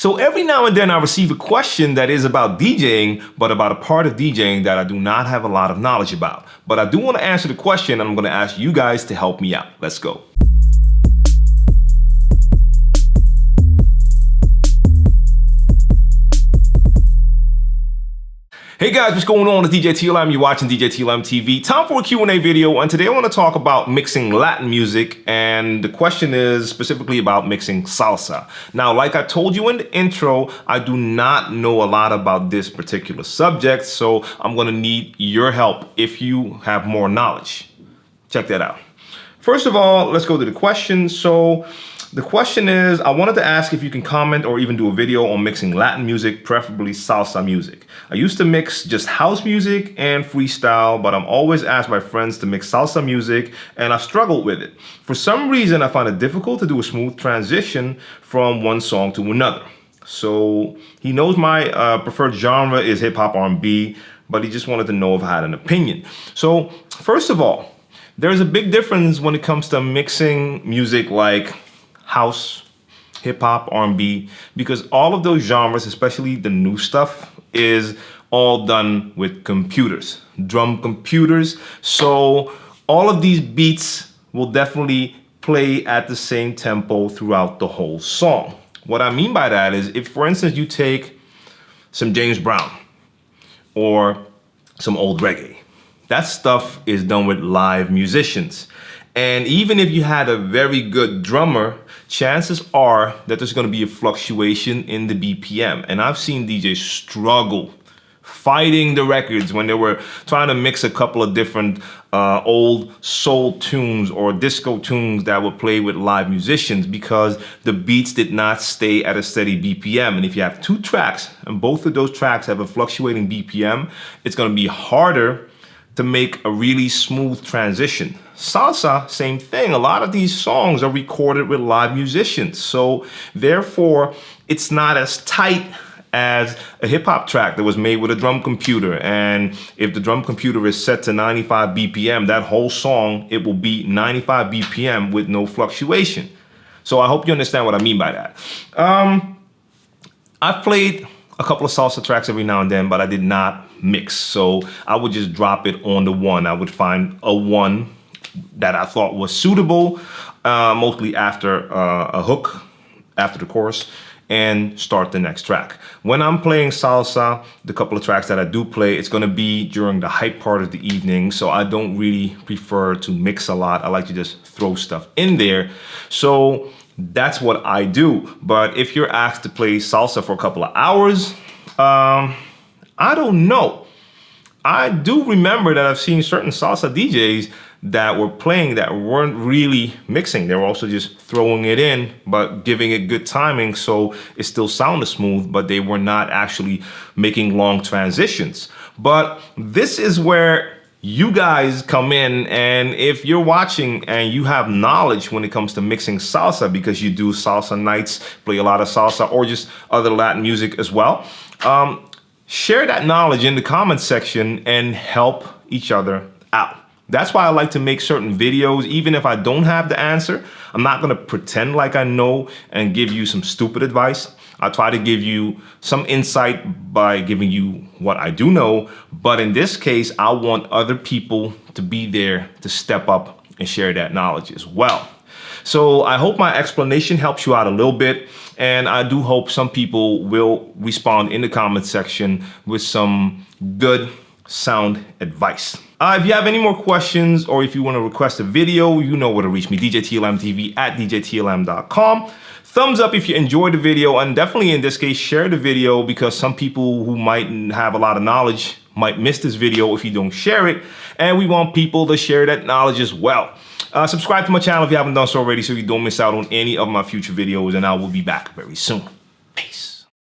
So every now and then I receive a question that is about DJing, but about a part of DJing that I do not have a lot of knowledge about. But I do want to answer the question, and I'm going to ask you guys to help me out. Let's go. Hey guys, what's going on? It's djTLM. You're watching djTLMtv. Time for a Q&A video, and today I want to talk about mixing Latin music, and the question is specifically about mixing salsa. Now, like I told you in the intro, I do not know a lot about this particular subject, so I'm going to need your help if you have more knowledge. Check that out. First of all, let's go to the question. So the question is, I wanted to ask if you can comment or even do a video on mixing Latin music, preferably salsa music. I used to mix just house music and freestyle, but I'm always asked by friends to mix salsa music, and I've struggled with it. For some reason, I find it difficult to do a smooth transition from one song to another. So he knows my preferred genre is hip hop R&B, but he just wanted to know if I had an opinion. So first of all, there's a big difference when it comes to mixing music like house, hip hop, R&B, because all of those genres, especially the new stuff, is all done with computers, drum computers. So all of these beats will definitely play at the same tempo throughout the whole song. What I mean by that is, if for instance you take some James Brown or some old reggae, that stuff is done with live musicians. And even if you had a very good drummer, chances are that there's going to be a fluctuation in the BPM. And I've seen DJs struggle fighting the records when they were trying to mix a couple of different old soul tunes or disco tunes that would play with live musicians, because the beats did not stay at a steady BPM. And if you have two tracks and both of those tracks have a fluctuating BPM, it's going to be harder to make a really smooth transition. Salsa, same thing. A lot of these songs are recorded with live musicians. So therefore, it's not as tight as a hip hop track that was made with a drum computer. And if the drum computer is set to 95 BPM, that whole song, it will be 95 BPM with no fluctuation. So I hope you understand what I mean by that. I've played a couple of salsa tracks every now and then, but I did not mix. So I would just drop it on the one. I would find a one that I thought was suitable, mostly after a hook, after the chorus, and start the next track. When I'm playing salsa, the couple of tracks that I do play, it's gonna be during the hype part of the evening, so I don't really prefer to mix a lot. I like to just throw stuff in there. So that's what I do. But if you're asked to play salsa for a couple of hours, I don't know. I do remember that I've seen certain salsa DJs that were playing that weren't really mixing. They were also just throwing it in, but giving it good timing so it still sounded smooth, but they were not actually making long transitions. But this is where you guys come in, and if you're watching and you have knowledge when it comes to mixing salsa, because you do salsa nights, play a lot of salsa or just other Latin music as well, share that knowledge in the comments section and help each other out. That's why I like to make certain videos, even if I don't have the answer. I'm not gonna pretend like I know and give you some stupid advice. I try to give you some insight by giving you what I do know. But in this case, I want other people to be there to step up and share that knowledge as well. So I hope my explanation helps you out a little bit. And I do hope some people will respond in the comment section with some good sound advice. If you have any more questions, or if you want to request a video, you know where to reach me, djTLMtv at djTLM.com. Thumbs up if you enjoyed the video, and definitely in this case, share the video, because some people who might have a lot of knowledge might miss this video if you don't share it. And we want people to share that knowledge as well. Subscribe to my channel if you haven't done so already, so you don't miss out on any of my future videos, and I will be back very soon.